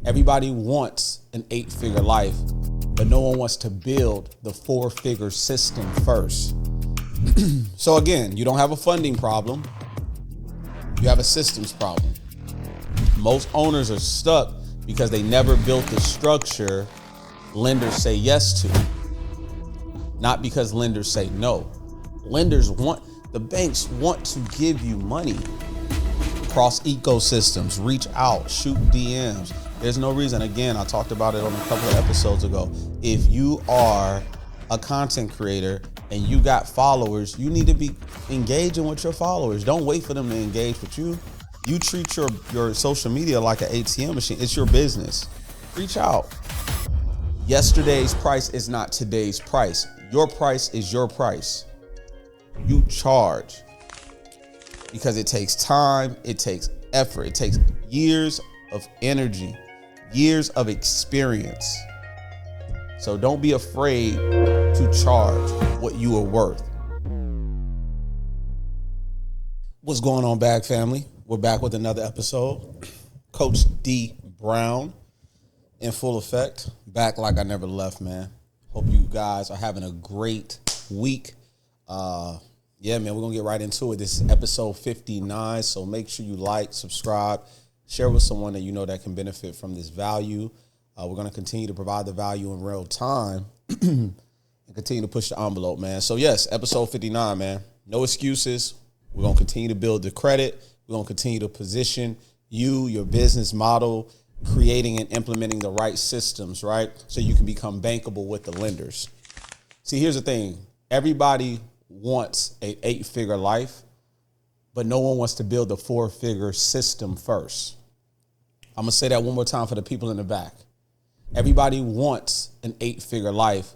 Everybody wants an 8-figure life, but no one wants to build the 4-figure system first. So again, you don't have a funding problem. You have a systems problem. Most owners are stuck because they never built the structure lenders say yes to, not because lenders say no. The banks want to give you money. Cross ecosystems, reach out, shoot DMs. There's no reason. Again, I talked about it on a couple of episodes ago. If you are a content creator and you got followers, you need to be engaging with your followers. Don't wait for them to engage with you. You treat your social media like an ATM machine. It's your business. Reach out. Yesterday's price is not today's price. Your price is your price. You charge because it takes time, it takes effort, it takes years of energy, years of experience. So don't be afraid to charge what you are worth. What's going on, Bag family? We're back with another episode. Coach Dee Brown in full effect. Back like I never left, man. Hope you guys are having a great week. Yeah, man, we're going to get right into it. This is episode 59, so make sure you like, subscribe, share with someone that you know that can benefit from this value. We're going to continue to provide the value in real time and continue to push the envelope, man. So, yes, episode 59, man. No excuses. We're going to continue to build the credit. We're going to continue to position you, your business model, creating and implementing the right systems, right? So you can become bankable with the lenders. See, here's the thing. Everybody wants an 8-figure life, but no one wants to build a 4-figure system first. I'm going to say that one more time for the people in the back. Everybody wants an 8-figure life,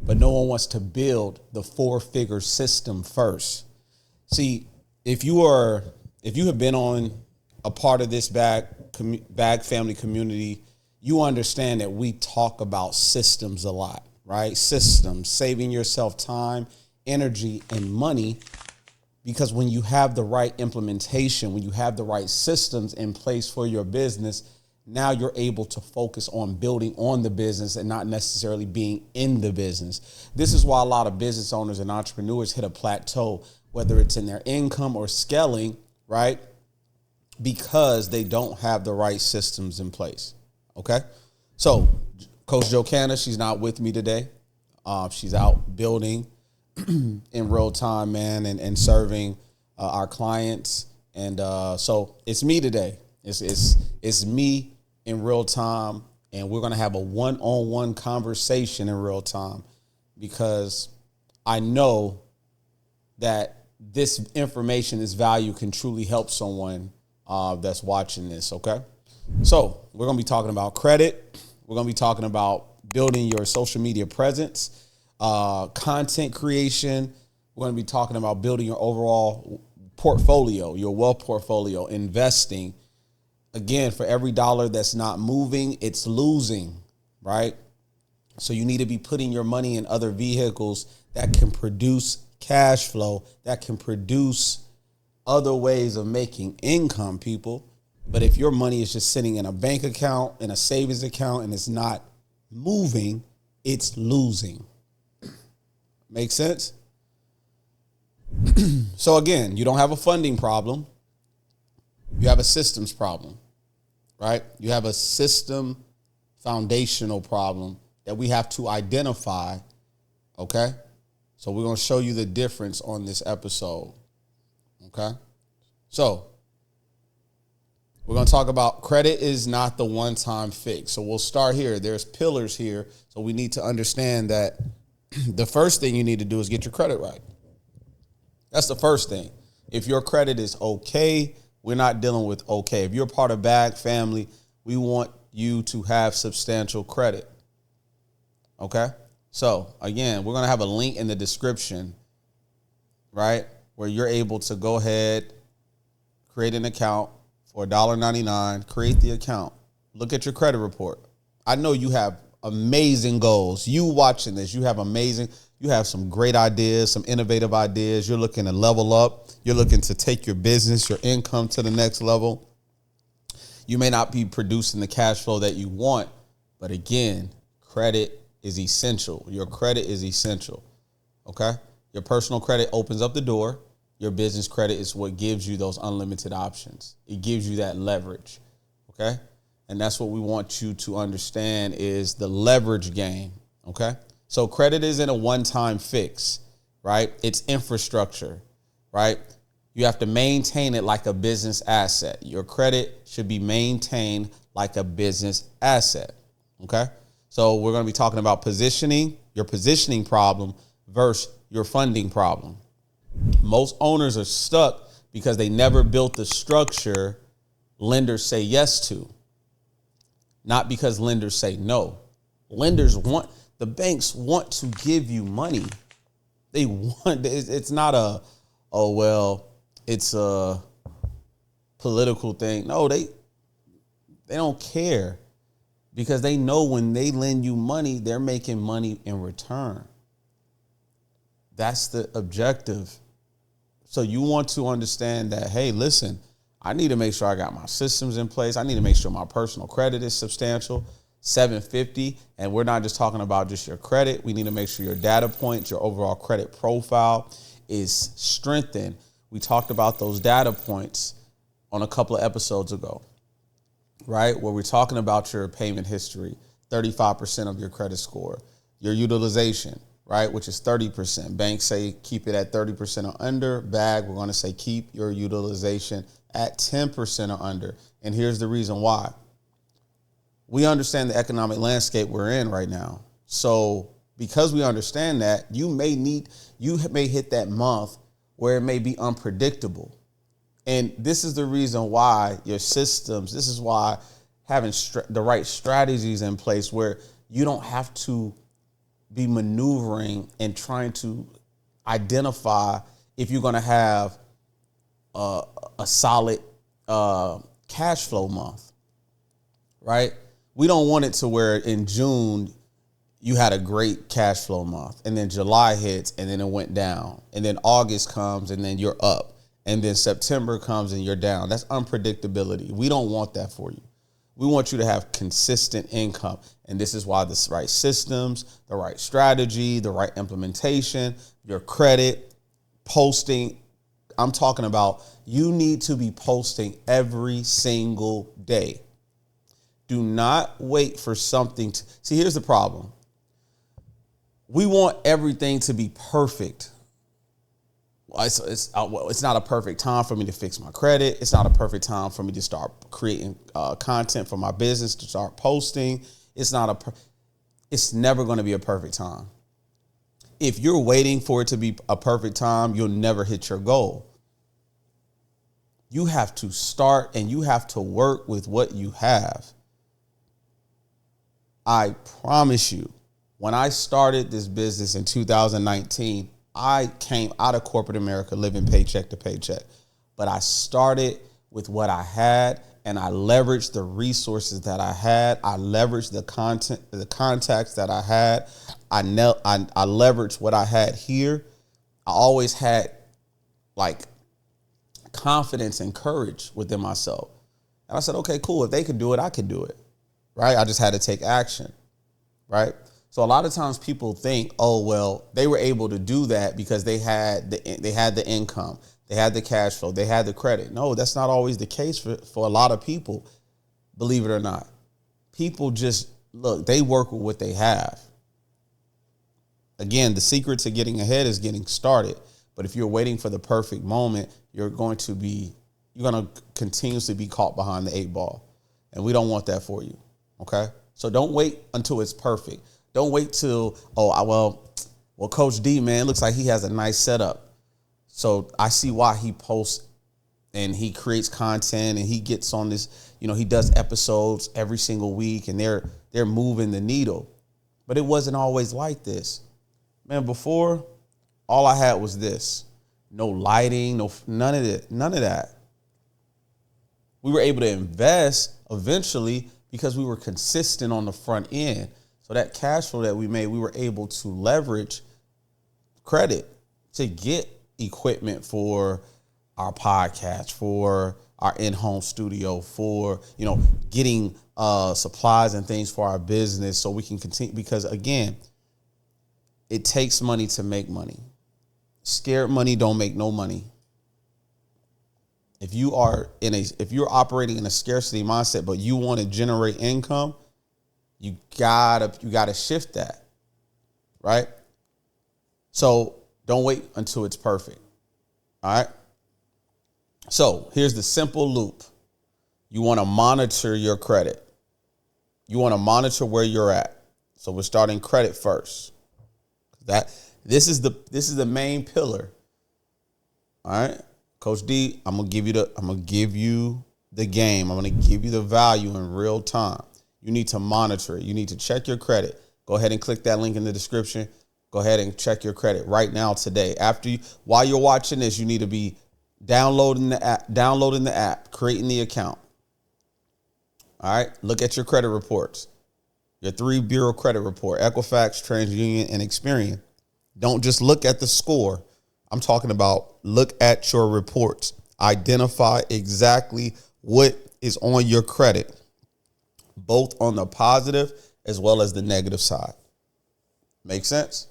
but no one wants to build the 4-figure system first. See, if you have been on a part of this bag family community, you understand that we talk about systems a lot, right? Systems, saving yourself time, energy, and money, because when you have the right implementation, when you have the right systems in place for your business, now you're able to focus on building on the business and not necessarily being in the business. This is why a lot of business owners and entrepreneurs hit a plateau, whether it's in their income or scaling, right? Because they don't have the right systems in place. Okay. So Coach Joe Canna, she's not with me today. She's out building in real time, man, and serving our clients. And so it's me today. It's me in real time. And we're going to have a one-on-one conversation in real time, because I know that this information, this value can truly help someone that's watching this. Okay. So we're going to be talking about credit. We're going to be talking about building your social media presence, content creation. We're going to be talking about building your overall portfolio, your wealth portfolio, investing. Again, for every dollar that's not moving, it's losing, right? So you need to be putting your money in other vehicles that can produce cash flow, that can produce other ways of making income, people. But if your money is just sitting in a bank account, in a savings account, and it's not moving, it's losing. Make sense? So again, you don't have a funding problem. You have a systems problem, right? You have a system foundational problem that we have to identify, okay? So we're going to show you the difference on this episode, okay? So we're going to talk about credit is not the one-time fix. So we'll start here. There's pillars here. So we need to understand that the first thing you need to do is get your credit right. That's the first thing. If your credit is okay, we're not dealing with okay. If you're part of Bag Family, we want you to have substantial credit. Okay? So, again, we're going to have a link in the description, right, where you're able to go ahead, create an account for $1.99, create the account, look at your credit report. I know you have amazing goals. You watching this, you have some great ideas, some innovative ideas. You're looking to level up. You're looking to take your business, your income to the next level. You may not be producing the cash flow that you want, but again, credit is essential. Your credit is essential. Okay? Your personal credit opens up the door. Your business credit is what gives you those unlimited options. It gives you that leverage. Okay? And that's what we want you to understand is the leverage game. Okay? So credit isn't a one-time fix, right? It's infrastructure, right? You have to maintain it like a business asset. Your credit should be maintained like a business asset. Okay? So we're going to be talking about positioning, your positioning problem versus your funding problem. Most owners are stuck because they never built the structure lenders say yes to, not because lenders say no. The banks want to give you money. They want, it's not it's a political thing. No, they don't care because they know when they lend you money, they're making money in return. That's the objective. So you want to understand that, hey, listen, I need to make sure I got my systems in place. I need to make sure my personal credit is substantial, 750. And we're not just talking about just your credit. We need to make sure your data points, your overall credit profile is strengthened. We talked about those data points on a couple of episodes ago, right? Where we're talking about your payment history, 35% of your credit score, your utilization, right? Which is 30%. Banks say keep it at 30% or under. BAG, we're going to say keep your utilization at 10% or under. And here's the reason why. We understand the economic landscape we're in right now. So because we understand that, you may hit that month where it may be unpredictable. And this is the reason why your systems, this is why having the right strategies in place where you don't have to be maneuvering and trying to identify if you're going to have a solid cash flow month, right? We don't want it to where in June you had a great cash flow month and then July hits and then it went down and then August comes and then you're up and then September comes and you're down. That's unpredictability. We don't want that for you. We want you to have consistent income. And this is why the right systems, the right strategy, the right implementation, your credit, posting. I'm talking about you need to be posting every single day. Do not wait for something to see. Here's the problem. We want everything to be perfect. It's not a perfect time for me to fix my credit. It's not a perfect time for me to start creating content for my business, to start posting. It's never going to be a perfect time. If you're waiting for it to be a perfect time, you'll never hit your goal. You have to start and you have to work with what you have. I promise you, when I started this business in 2019, I came out of corporate America living paycheck to paycheck, but I started with what I had and I leveraged the resources that I had. I leveraged the contacts that I had. I leveraged what I had here. I always had like confidence and courage within myself. And I said, okay, cool. If they could do it, I could do it. Right. I just had to take action. Right. So a lot of times people think, oh, well, they were able to do that because they had the income, they had the cash flow, they had the credit. No, that's not always the case for a lot of people, believe it or not. People just, look, they work with what they have. Again, the secret to getting ahead is getting started. But if you're waiting for the perfect moment, you're going to continuously be caught behind the 8 ball. And we don't want that for you. Okay. So don't wait until it's perfect. Don't wait till, Coach D, man, looks like he has a nice setup. So I see why he posts and he creates content and he gets on this, he does episodes every single week and they're moving the needle. But it wasn't always like this. Man, before, all I had was this. No lighting, none of that. We were able to invest eventually because we were consistent on the front end. So that cash flow that we made, we were able to leverage credit to get equipment for our podcast, for our in-home studio, for, getting supplies and things for our business so we can continue. Because again, it takes money to make money. Scared money don't make no money. If you're operating in a scarcity mindset, but you want to generate income, you gotta shift that, right? So don't wait until it's perfect. All right. So here's the simple loop. You want to monitor your credit. You want to monitor where you're at. So we're starting credit first. This is the main pillar. All right. Coach D, I'm gonna give you the game. I'm gonna give you the value in real time. You need to monitor it. You need to check your credit. Go ahead and click that link in the description. Go ahead and check your credit right now today. While you're watching this, you need to be downloading the app, creating the account. All right. Look at your credit reports. Your 3 bureau credit report: Equifax, TransUnion, and Experian. Don't just look at the score. I'm talking about look at your reports. Identify exactly what is on your credit, both on the positive as well as the negative side. Make sense?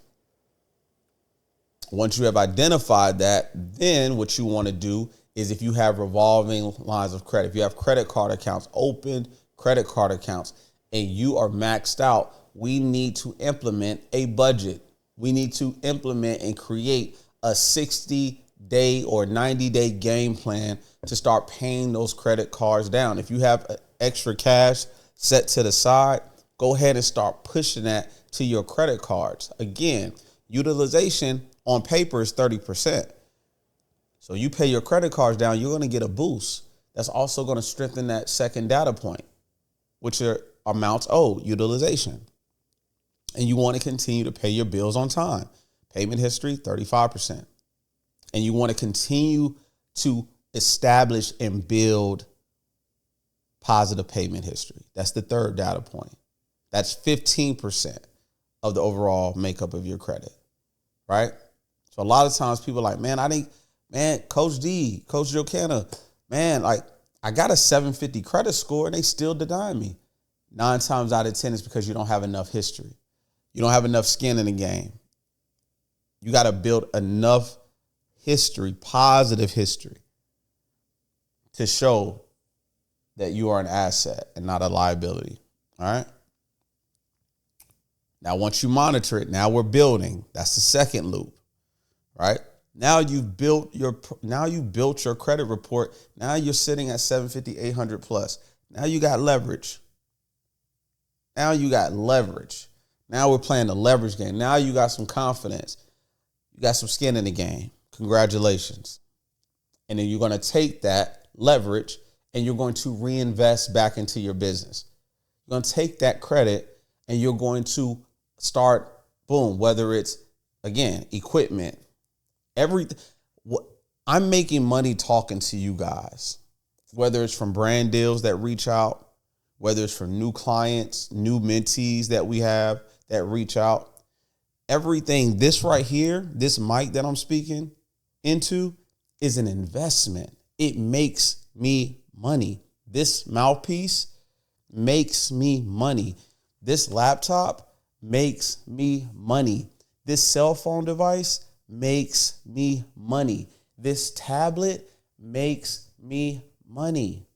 Once you have identified that, then what you want to do is, if you have revolving lines of credit, if you have credit card accounts, opened credit card accounts, and you are maxed out, we need to implement a budget. We need to implement and create a 60-day or 90-day game plan to start paying those credit cards down. If you have extra cash set to the side, go ahead and start pushing that to your credit cards. Again, utilization on paper is 30%. So you pay your credit cards down, you're going to get a boost. That's also going to strengthen that second data point, which are amounts owed, utilization. And you want to continue to pay your bills on time. Payment history, 35%. And you want to continue to establish and build positive payment history. That's the third data point. That's 15% of the overall makeup of your credit, right? So a lot of times people are like, man, Coach D, Coach Jokana, man, like I got a 750 credit score and they still deny me. 9 times out of 10 is because you don't have enough history. You don't have enough skin in the game. You got to build enough history, positive history, to show that you are an asset and not a liability. All right. Now, once you monitor it, now we're building. That's the second loop, right? Now you've built your credit report. Now you're sitting at 750, 800 plus. Now you got leverage. Now we're playing the leverage game. Now you got some confidence. You got some skin in the game. Congratulations. And then you're going to take that leverage and you're going to reinvest back into your business. You're going to take that credit and you're going to start, boom, whether it's, again, equipment, everything. I'm making money talking to you guys, whether it's from brand deals that reach out, whether it's from new clients, new mentees that we have that reach out. Everything, this right here, this mic that I'm speaking into is an investment. It makes me money. This mouthpiece makes me money. This laptop makes me money. This cell phone device makes me money. This tablet makes me money.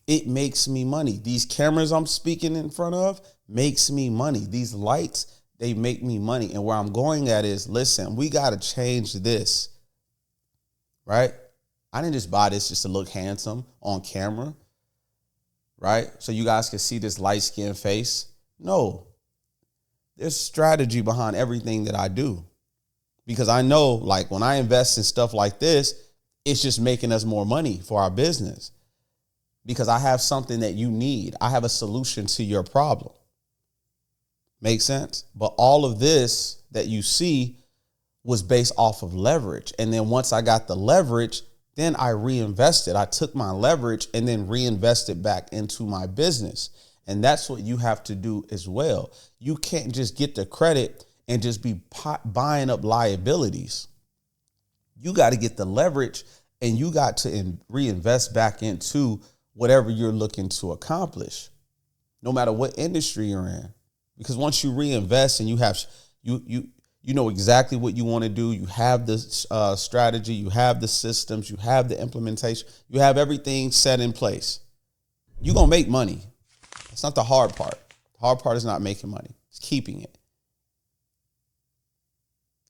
It makes me money. These cameras I'm speaking in front of makes me money. These lights, they make me money. And where I'm going at is, listen, we got to change this, right? I didn't just buy this just to look handsome on camera, right? So you guys can see this light-skinned face. No, there's strategy behind everything that I do, because I know, like, when I invest in stuff like this, it's just making us more money for our business, because I have something that you need. I have a solution to your problem. Make sense? But all of this that you see was based off of leverage. And then once I got the leverage, then I reinvested. I took my leverage and then reinvested back into my business. And that's what you have to do as well. You can't just get the credit and just be buying up liabilities. You got to get the leverage, and you got to reinvest back into whatever you're looking to accomplish, no matter what industry you're in. Because once you reinvest and you have you know exactly what you want to do, you have the strategy, you have the systems, you have the implementation, you have everything set in place, you're going to make money. It's not the hard part. The hard part is not making money. It's keeping it.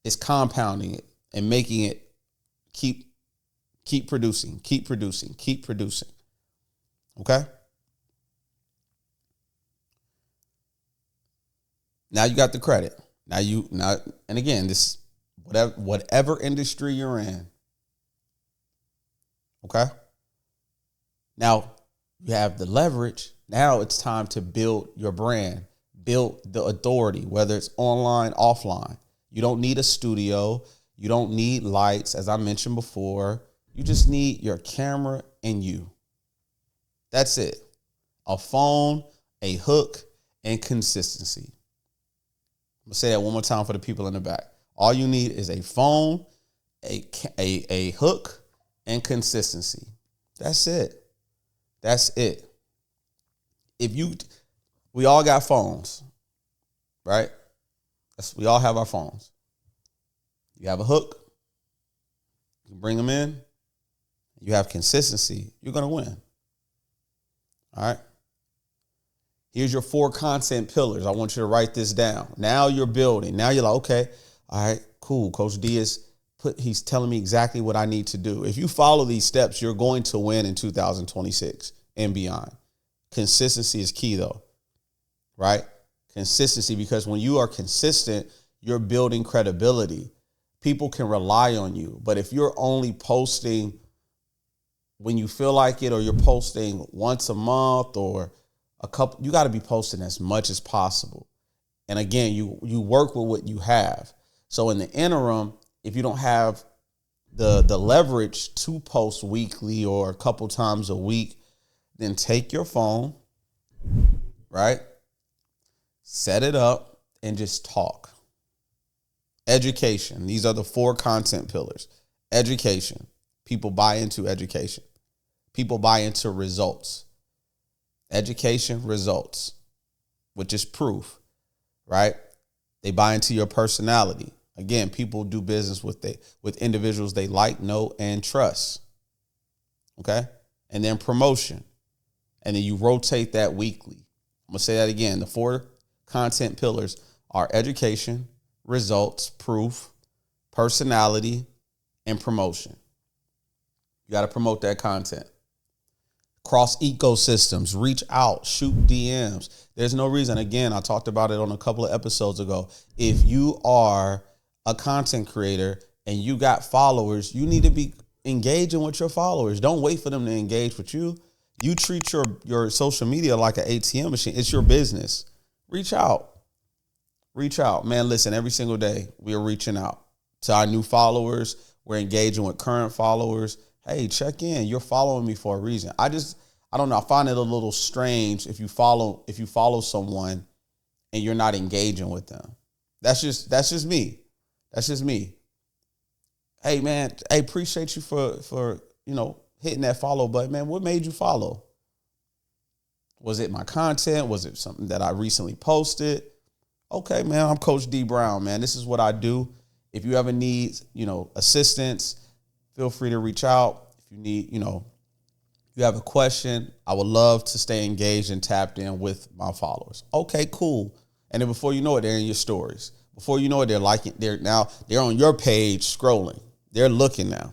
It's compounding it and making it keep producing. Okay? Now you got the credit. And again, this whatever industry you're in. Okay? Now you have the leverage. Now it's time to build your brand, build the authority, whether it's online, offline. You don't need a studio. You don't need lights, as I mentioned before. You just need your camera and you. That's it. A phone, a hook, and consistency. I'm going to say that one more time for the people in the back. All you need is a phone, a hook, and consistency. That's it. That's it. We all got phones, right? We all have our phones. You have a hook. You can bring them in. You have consistency. You're going to win. All right. Here's your 4 content pillars. I want you to write this down. Now you're building. Now you're like, okay, all right, cool. Coach D he's telling me exactly what I need to do. If you follow these steps, you're going to win in 2026 and beyond. Consistency is key though, right? Consistency, because when you are consistent, you're building credibility. People can rely on you. But if you're only posting when you feel like it, or you're posting once a month or you got to be posting as much as possible. And again, you work with what you have. So in the interim, if you don't have the leverage to post weekly or a couple times a week, then take your phone, right? Set it up and just talk. Education. These are the 4 content pillars. Education. People buy into education. People buy into results. Education, results, which is proof, right? They buy into your personality. Again, people do business with individuals they like, know, and trust. Okay? And then promotion. And then you rotate that weekly. I'm going to say that again. The 4 content pillars are education, results, proof, personality, and promotion. You got to promote that content. Cross ecosystems, reach out, shoot DMs. There's no reason. Again, I talked about it on a couple of episodes ago. If you are a content creator and you got followers, you need to be engaging with your followers. Don't wait for them to engage with you. You treat your social media like an ATM machine. It's your business. Reach out. Reach out. Man, listen, every single day we are reaching out to our new followers. We're engaging with current followers. Hey, check in. You're following me for a reason. I don't know. I find it a little strange if you follow someone and you're not engaging with them. That's just me. That's just me. Hey man, I appreciate you for hitting that follow button, man. What made you follow? Was it my content? Was it something that I recently posted? Okay, man, I'm Coach Dee Brown, man. This is what I do. If you ever need, assistance, feel free to reach out. If you need, you have a question, I would love to stay engaged and tapped in with my followers. Okay, cool. And then before you know it, they're in your stories. Before you know it, they're on your page scrolling. They're looking now.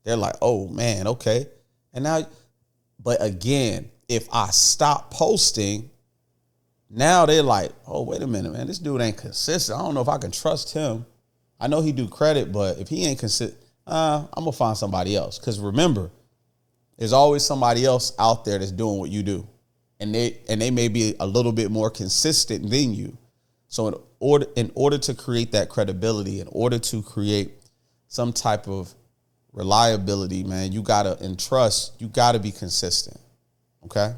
They're like, oh man, okay. And now, but again, if I stop posting, now they're like, oh, wait a minute, man, this dude ain't consistent. I don't know if I can trust him. I know he do credit, but if he ain't consistent, I'm going to find somebody else. Because remember, there's always somebody else out there that's doing what you do. And they may be a little bit more consistent than you. So in order to create that credibility, in order to create some type of reliability, man, you got to, and trust, you got to be consistent. Okay?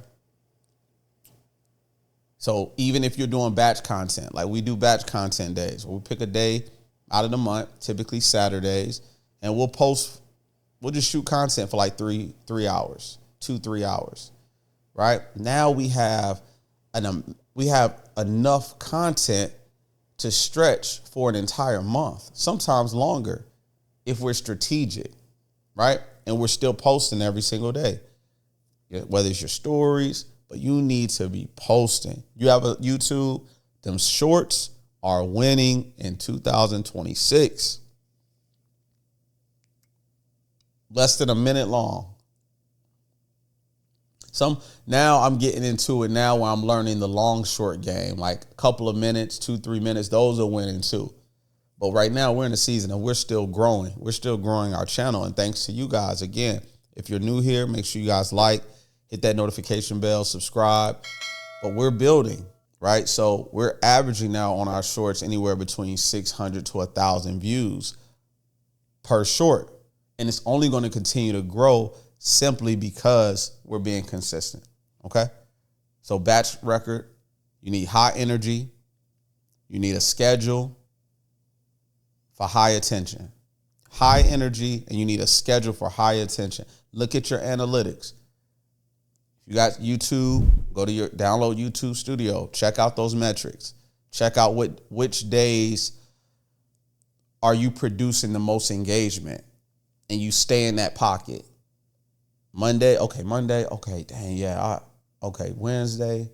So even if you're doing batch content, like we do batch content days, where we pick a day out of the month, typically Saturdays, and we'll just shoot content for like 3 hours, 2-3 hours, right? Now we have enough content to stretch for an entire month, sometimes longer if we're strategic, right? And we're still posting every single day, whether it's your stories, but you need to be posting. You have a YouTube, them shorts are winning in 2026. Less than a minute long. Now I'm getting into it now where I'm learning the long short game, like a couple of minutes, 2-3 minutes, those are winning too. But right now we're in a season and we're still growing. We're still growing our channel. And thanks to you guys, again, if you're new here, make sure you guys hit that notification bell, subscribe. But we're building, right? So we're averaging now on our shorts anywhere between 600 to 1,000 views per short. And it's only going to continue to grow simply because we're being consistent, okay? So batch record, you need high energy. You need a schedule for high attention. High energy, and you need a schedule for high attention. Look at your analytics. If you got YouTube, download YouTube Studio. Check out those metrics. Check out which days are you producing the most engagement, and you stay in that pocket. Monday, okay, dang, yeah, okay, Wednesday,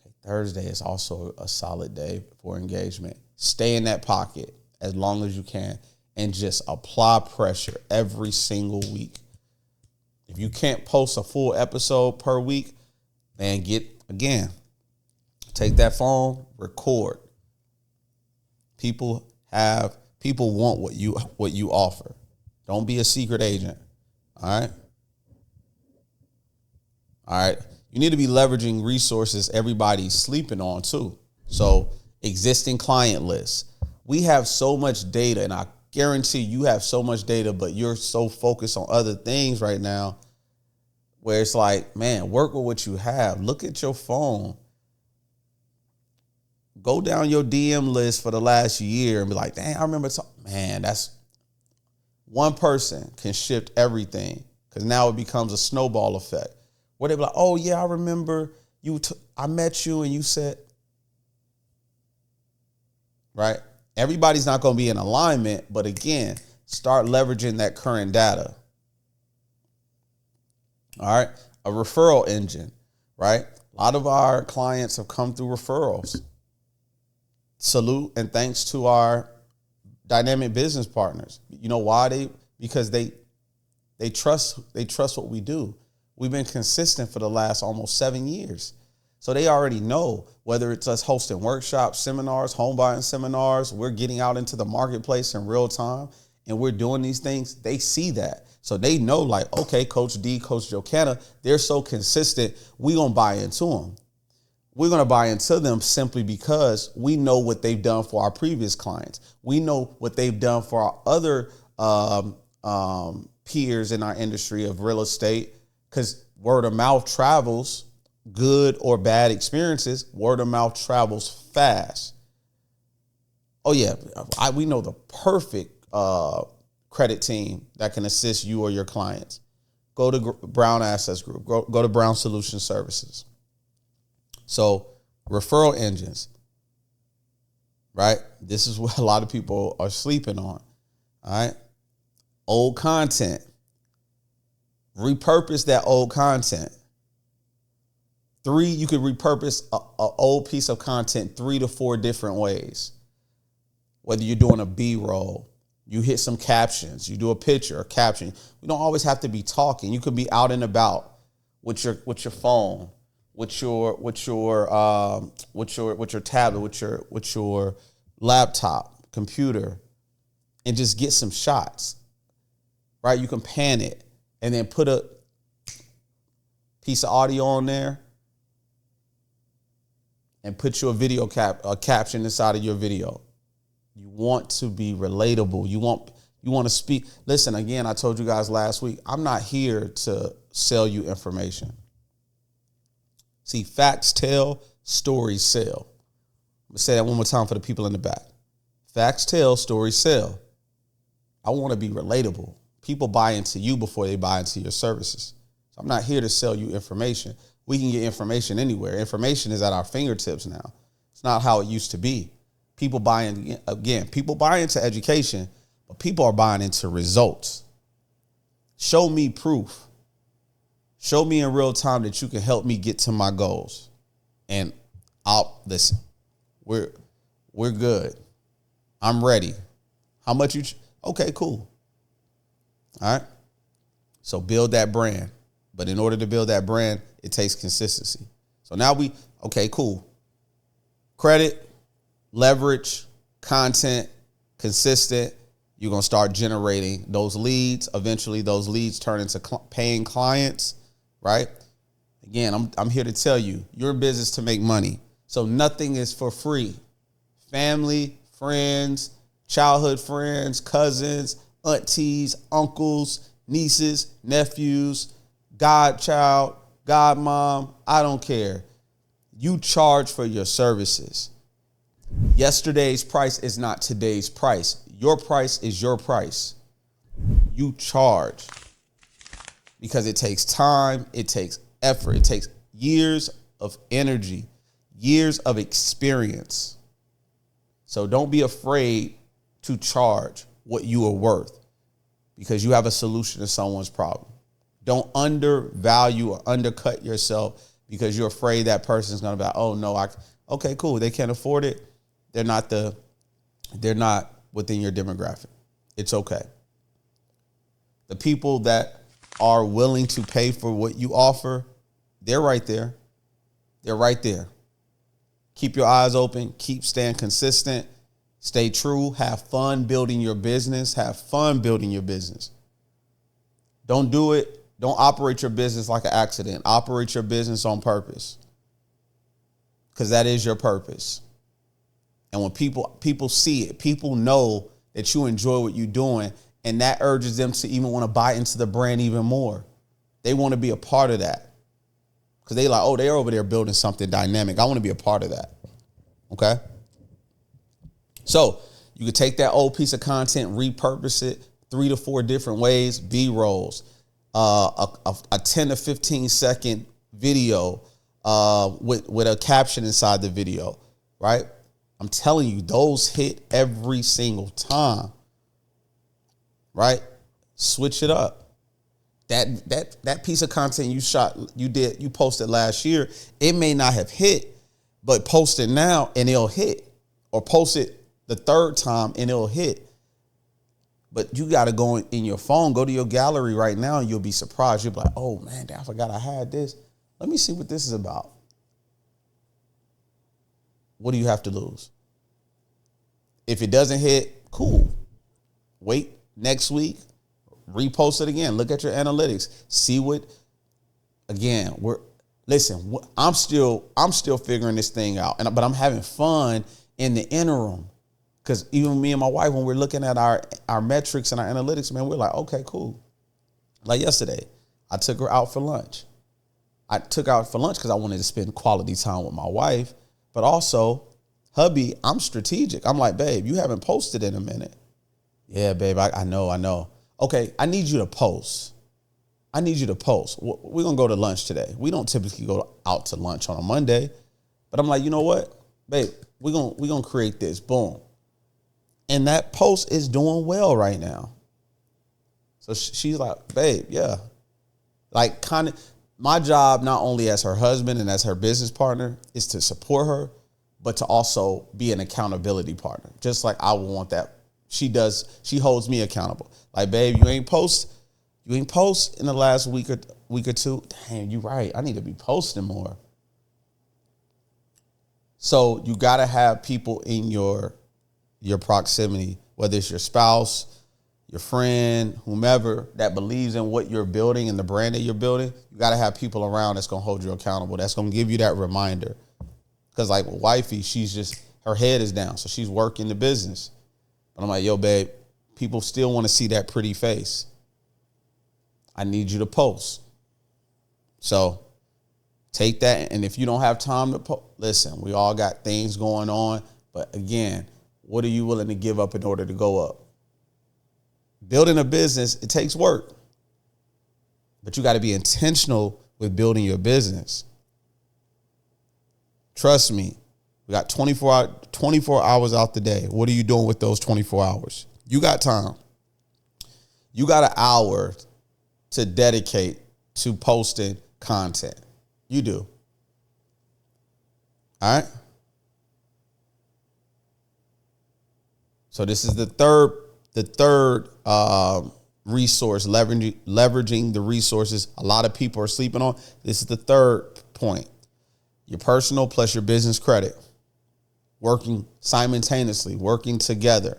okay, Thursday is also a solid day for engagement. Stay in that pocket as long as you can and just apply pressure every single week. If you can't post a full episode per week, then take that phone, record. People want what you offer. Don't be a secret agent. All right. You need to be leveraging resources everybody's sleeping on too. So existing client lists. We have so much data, and I guarantee you have so much data, but you're so focused on other things right now where it's like, man, work with what you have. Look at your phone. Go down your DM list for the last year and be like, dang, I remember. Man, that's one person can shift everything, because now it becomes a snowball effect where they be like, oh, yeah, I remember I met you and you said, right? Everybody's not going to be in alignment, but again, start leveraging that current data. All right. A referral engine, right? A lot of our clients have come through referrals. Salute and thanks to our dynamic business partners. You know why? Because they trust what we do. We've been consistent for the last almost 7 years. So they already know, whether it's us hosting workshops, seminars, home buying seminars, we're getting out into the marketplace in real time and we're doing these things. They see that. So they know, like, okay, Coach D, Coach Jocanna, they're so consistent. We're going to buy into them. We're going to buy into them simply because we know what they've done for our previous clients. We know what they've done for our other peers in our industry of real estate, because word of mouth travels. Good or bad experiences, word of mouth travels fast. Oh yeah, we know the perfect credit team that can assist you or your clients. Go to Brown Assets Group. Go to Brown Solution Services. So referral engines, right? This is what a lot of people are sleeping on. All right, old content. Repurpose that old content. 3, you could repurpose an old piece of content 3 to 4 different ways. Whether you're doing a B-roll, you hit some captions, you do a picture, a caption. You don't always have to be talking. You could be out and about with your phone, with your tablet, with your laptop, computer, and just get some shots. Right? You can pan it and then put a piece of audio on there. And put your video caption inside of your video. You want to be relatable. You want to speak. Listen, again, I told you guys last week, I'm not here to sell you information. See, facts tell, stories sell. I'm going to say that one more time for the people in the back. Facts tell, stories sell. I want to be relatable. People buy into you before they buy into your services. So I'm not here to sell you information. We can get information anywhere. Information is at our fingertips now. It's not how it used to be. People buy into education, but people are buying into results. Show me proof. Show me in real time that you can help me get to my goals. And I'll listen. We're good. I'm ready. How much you? Okay, cool. All right. So build that brand. But in order to build that brand, it takes consistency. So now okay, cool. Credit, leverage, content, consistent. You're going to start generating those leads. Eventually, those leads turn into paying clients, right? Again, I'm here to tell you, you're in business to make money. So nothing is for free. Family, friends, childhood friends, cousins, aunties, uncles, nieces, nephews, godchild, godmom, I don't care. You charge for your services. Yesterday's price is not today's price. Your price is your price. You charge because it takes time, it takes effort, it takes years of energy, years of experience. So don't be afraid to charge what you are worth because you have a solution to someone's problem. Don't undervalue or undercut yourself because you're afraid that person's going to be like, oh no, okay, cool. They can't afford it. They're not within your demographic. It's okay. The people that are willing to pay for what you offer, they're right there. They're right there. Keep your eyes open. Keep staying consistent. Stay true. Have fun building your business. Have fun building your business. Don't do it. Don't operate your business like an accident. Operate your business on purpose because that is your purpose. And when people see it, people know that you enjoy what you're doing, and that urges them to even want to buy into the brand even more. They want to be a part of that because they like, oh, they're over there building something dynamic. I want to be a part of that. Okay. So you could take that old piece of content, repurpose it 3 to 4 different ways, B-rolls, a 10 to 15 second video with a caption inside the video, right? I'm telling you, those hit every single time, right? Switch it up. That piece of content you posted last year, it may not have hit, but post it now and it'll hit, or post it the third time and it'll hit. But you got to go in your phone, go to your gallery right now, and you'll be surprised. You'll be like, oh man, I forgot I had this. Let me see what this is about. What do you have to lose? If it doesn't hit, cool. Wait next week, repost it again. Look at your analytics. See what, again, I'm still figuring this thing out. But I'm having fun in the interim. Because even me and my wife, when we're looking at our metrics and our analytics, man, we're like, okay, cool. Like yesterday, I took her out for lunch. I took her out for lunch because I wanted to spend quality time with my wife. But also, hubby, I'm strategic. I'm like, babe, you haven't posted in a minute. Yeah, babe, I know. Okay, I need you to post. We're going to go to lunch today. We don't typically go out to lunch on a Monday. But I'm like, you know what? Babe, we're going to create this. Boom. And that post is doing well right now. So she's like, babe, yeah. Like, kind of, my job, not only as her husband and as her business partner, is to support her, but to also be an accountability partner. Just like I would want that. She holds me accountable. Like, babe, you ain't post in the last week or two. Damn, you right. I need to be posting more. So you got to have people in your proximity, whether it's your spouse, your friend, whomever that believes in what you're building and the brand that you're building. You got to have people around that's going to hold you accountable. That's going to give you that reminder. Because like with wifey, her head is down. So she's working the business. But I'm like, yo, babe, people still want to see that pretty face. I need you to post. So take that. And if you don't have time to post, listen, we all got things going on. But again, what are you willing to give up in order to go up? Building a business, it takes work. But you got to be intentional with building your business. Trust me, we got 24 hours out the day. What are you doing with those 24 hours? You got time. You got an hour to dedicate to posting content. You do. All right. So this is the third resource, leveraging the resources a lot of people are sleeping on. This is the third point. Your personal plus your business credit. Working simultaneously, working together.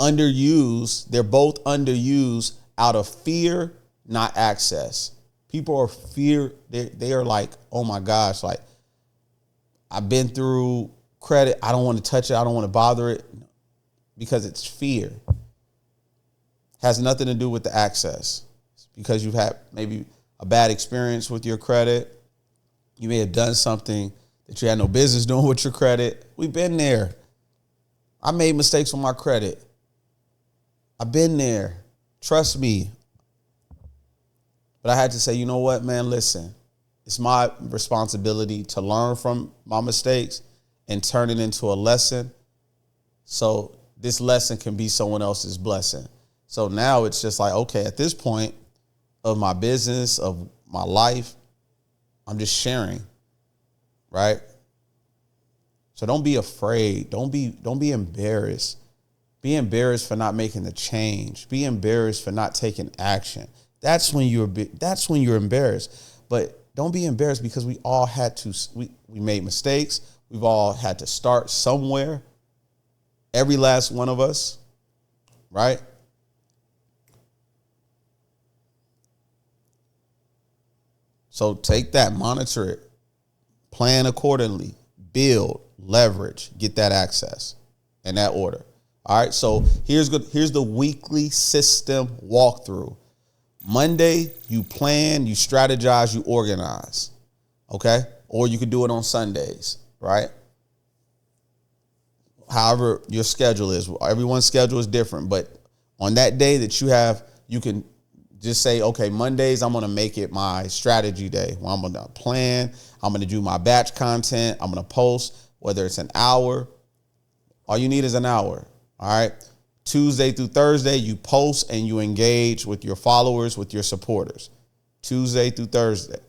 Underused, they're both underused out of fear, not access. People are they are like, oh my gosh, like I've been through credit. I don't want to touch it. I don't want to bother it because it's fear. Has nothing to do with the access. It's because you've had maybe a bad experience with your credit. You may have done something that you had no business doing with your credit. We've been there. I made mistakes with my credit. I've been there. Trust me. But I had to say, you know what, man, listen, it's my responsibility to learn from my mistakes and turn it into a lesson. So this lesson can be someone else's blessing. So now it's just like, okay, at this point of my business, of my life, I'm just sharing, right? So don't be afraid. Don't be embarrassed. Be embarrassed for not making the change. Be embarrassed for not taking action. That's when you're embarrassed. But don't be embarrassed because we all had to. We made mistakes. We've all had to start somewhere. Every last one of us, right? So take that, monitor it, plan accordingly, build, leverage, get that access in that order. All right. So here's the weekly system walkthrough. Monday, you plan, you strategize, you organize. Okay. Or you could do it on Sundays, right? However your schedule is. Everyone's schedule is different, but on that day that you have, you can just say, okay, Mondays, I'm going to make it my strategy day. Well, I'm going to plan. I'm going to do my batch content. I'm going to post, whether it's an hour. All you need is an hour. All right. Tuesday through Thursday, you post and you engage with your followers, with your supporters. Tuesday through Thursday.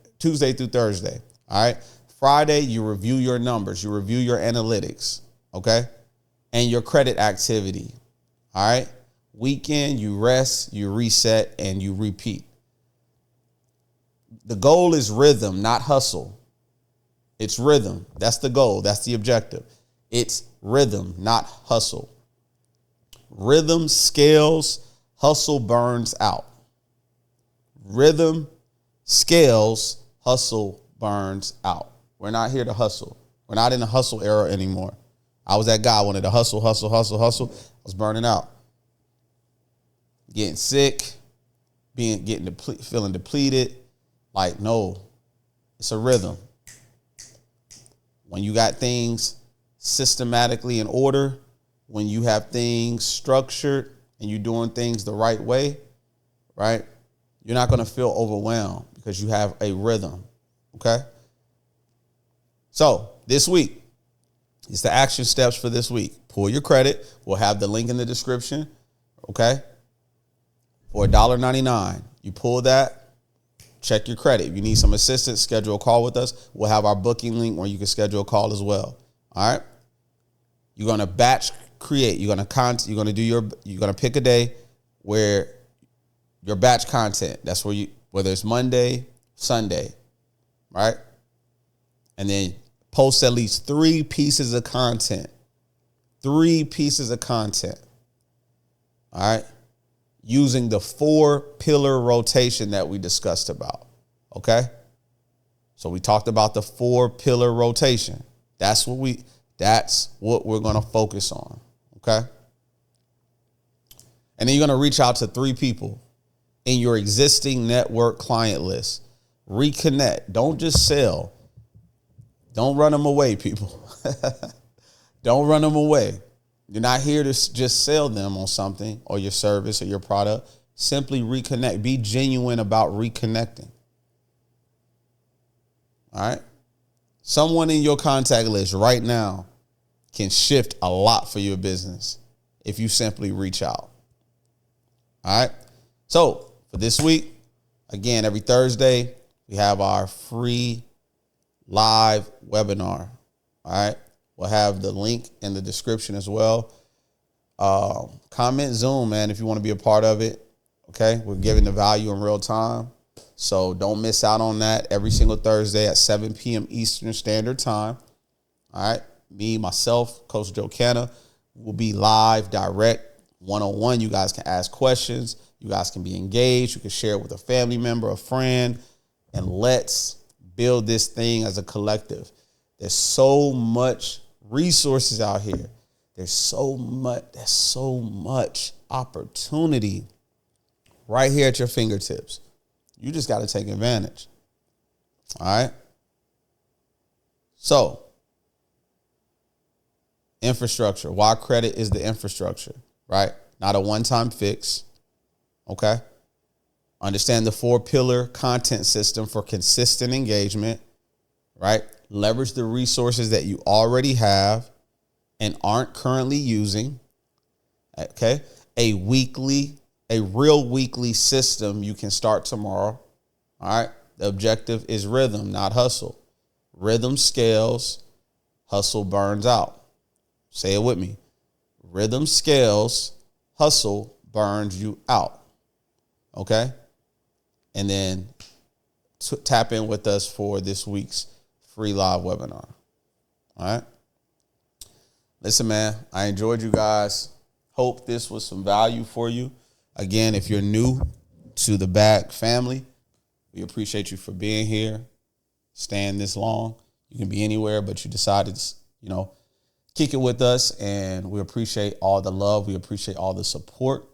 All right. Friday, you review your numbers. You review your analytics. Okay. And your credit activity. All right. Weekend, you rest, you reset, and you repeat. The goal is rhythm, not hustle. It's rhythm. That's the goal. That's the objective. It's rhythm, not hustle. Rhythm scales, hustle burns out. Rhythm scales, hustle burns out. We're not here to hustle. We're not in the hustle era anymore. I was that guy, wanted to hustle. I was burning out. Getting sick, feeling depleted. Like, no, it's a rhythm. When you got things systematically in order, when you have things structured and you're doing things the right way, right? You're not going to feel overwhelmed because you have a rhythm. Okay. So this week, it's the action steps for this week. Pull your credit. We'll have the link in the description. Okay. For $1.99, you pull that, check your credit. If you need some assistance, schedule a call with us. We'll have our booking link where you can schedule a call as well. All right. You're going to batch create. You're going to pick a day where your batch content, that's where whether it's Monday, Sunday, right? And then post at least 3 pieces of content. 3 pieces of content. All right. Using the 4-pillar rotation that we discussed about. Okay. So we talked about the 4-pillar rotation. That's what we're going to focus on. Okay. And then you're going to reach out to 3 people in your existing network client list. Reconnect. Don't just sell. Don't run them away, people. Don't run them away. You're not here to just sell them on something or your service or your product. Simply reconnect. Be genuine about reconnecting. All right. Someone in your contact list right now can shift a lot for your business if you simply reach out. All right. So for this week, again, every Thursday, we have our free live webinar. All right. We'll have the link in the description as well. Comment Zoom, man, if you want to be a part of it. Okay. We're giving the value in real time. So don't miss out on that every single Thursday at 7 p.m. Eastern Standard Time. All right. Me, myself, Coach Joe Canna will be live, direct, one-on-one. You guys can ask questions. You guys can be engaged. You can share it with a family member, a friend, and let's build this thing as a collective. There's so much resources out here. There's so much opportunity right here at your fingertips. You just got to take advantage. All right. So, infrastructure. Why credit is the infrastructure, right? Not a one-time fix. Okay. Understand the 4-pillar content system for consistent engagement, right? Leverage the resources that you already have and aren't currently using. Okay. A real weekly system you can start tomorrow. All right. The objective is rhythm, not hustle. Rhythm scales, hustle burns out. Say it with me. Rhythm scales, hustle burns you out. Okay. And then tap in with us for this week's free live webinar. All right. Listen, man, I enjoyed you guys. Hope this was some value for you. Again, if you're new to the Bag family, we appreciate you for being here, staying this long. You can be anywhere, but you decided to, kick it with us, and we appreciate all the love. We appreciate all the support.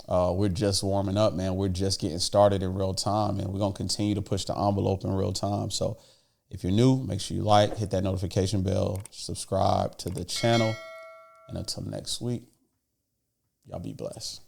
We're just warming up, man. We're just getting started in real time, and we're going to continue to push the envelope in real time. So if you're new, make sure you hit that notification bell, subscribe to the channel, and until next week, y'all be blessed.